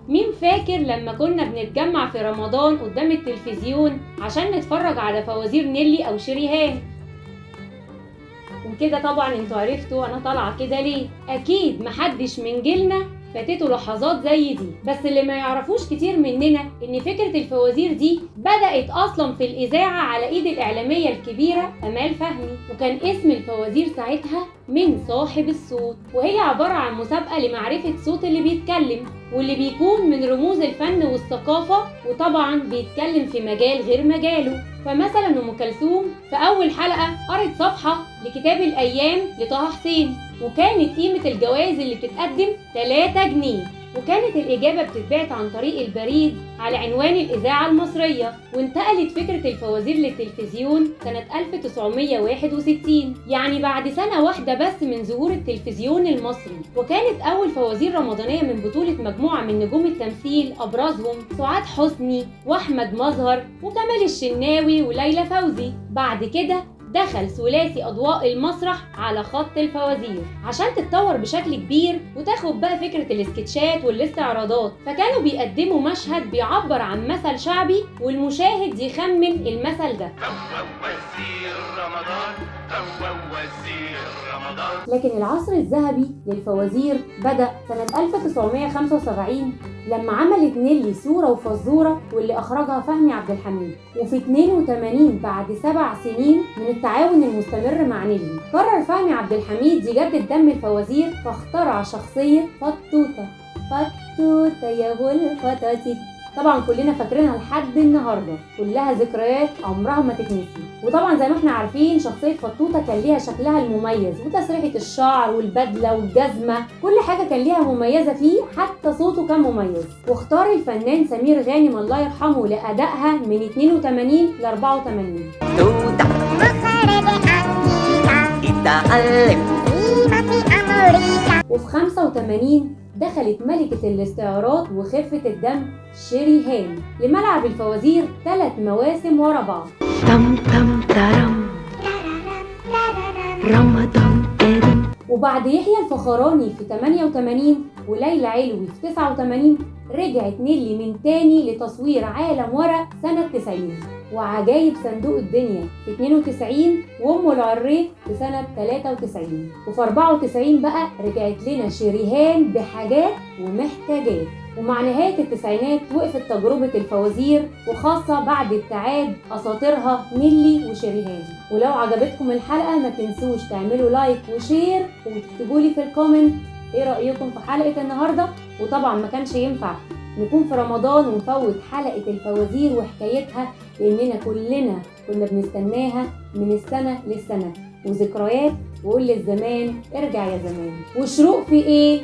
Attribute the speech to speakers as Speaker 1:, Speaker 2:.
Speaker 1: مين فاكر لما كنا بنتجمع في رمضان قدام التلفزيون عشان نتفرج على فوازير نيلي أو شريهان؟ وكده طبعا انتوا عرفتوا انا طالعه كده ليه. اكيد محدش من جيلنا فاتته لحظات زي دي، بس اللي ما يعرفوش كتير مننا ان فكره الفوازير دي بدات اصلا في الاذاعه على ايد الاعلاميه الكبيره امال فهمي، وكان اسم الفوازير ساعتها من صاحب الصوت، وهي عباره عن مسابقه لمعرفه صوت اللي بيتكلم واللي بيكون من رموز الفن والثقافه، وطبعا بيتكلم في مجال غير مجاله. فمثلا ام كلثوم في اول حلقه قرت صفحه لكتاب الايام لطه حسين، وكانت قيمه الجوائز اللي بتتقدم 3 جنيه، وكانت الإجابة بتتبعت عن طريق البريد على عنوان الإذاعة المصرية. وانتقلت فكرة الفوازير للتلفزيون سنة 1961، يعني بعد سنة واحدة بس من ظهور التلفزيون المصري. وكانت أول فوازير رمضانية من بطولة مجموعة من نجوم التمثيل، أبرزهم سعاد حسني وأحمد مظهر وكمال الشناوي وليلى فوزي. بعد كده دخل ثلاثي أضواء المسرح على خط الفوازير عشان تتطور بشكل كبير وتاخد بقى فكرة الاسكتشات والاستعراضات، فكانوا بيقدموا مشهد بيعبر عن مثل شعبي والمشاهد يخمن المثل ده. لكن العصر الذهبي للفوازير بدأ سنة 1975 لما عملت نيلي صورة وفزورة، واللي أخرجها فهمي عبد الحميد. وفي 82 بعد 7 سنين من التعاون المستمر مع نيلي، قرر فهمي عبد الحميد يجدد دم الفوازير، فاخترع شخصية فطوطة. فطوطة يا ابو الفطاطيط، طبعا كلنا فاكرينها لحد النهارده، كلها ذكريات عمرها ما تتنسي. وطبعا زي ما احنا عارفين شخصيه فطوطه كان ليها شكلها المميز وتسريحه الشعر والبدله والجزمه، كل حاجه كان ليها مميزه فيه، حتى صوته كان مميز. واختار الفنان سمير غانم الله يرحمه لادائها من 82 ل 84. توته وفي 85 دخلت ملكة الاستعراض وخفة الدم شريهان لملعب الفوازير 3 مواسم ورا بعض. تم تم ترم رمضان كريم. وبعد يحيى الفخراني في 88 وليلى علوي في 89 رجعت نيلي من تاني لتصوير عالم ورق سنة 90، وعجايب صندوق الدنيا في 92، وام العريف في سنة 93. وفي 94 بقى رجعت لنا شريهان بحاجات ومحتاجات. ومع نهاية التسعينات وقفت تجربة الفوازير، وخاصة بعد ابتعاد أساطيرها نيلي وشريهان. ولو عجبتكم الحلقة ما تنسوش تعملوا لايك وشير وتكتبولي في الكومنت ايه رأيكم في حلقة النهاردة. وطبعا ما كانش ينفع نكون في رمضان ونفوت حلقة الفوازير وحكايتها، لأننا كلنا كنا بنستناها من السنة للسنة، وذكريات وقول للزمان ارجع يا زمان. وشروق في ايه؟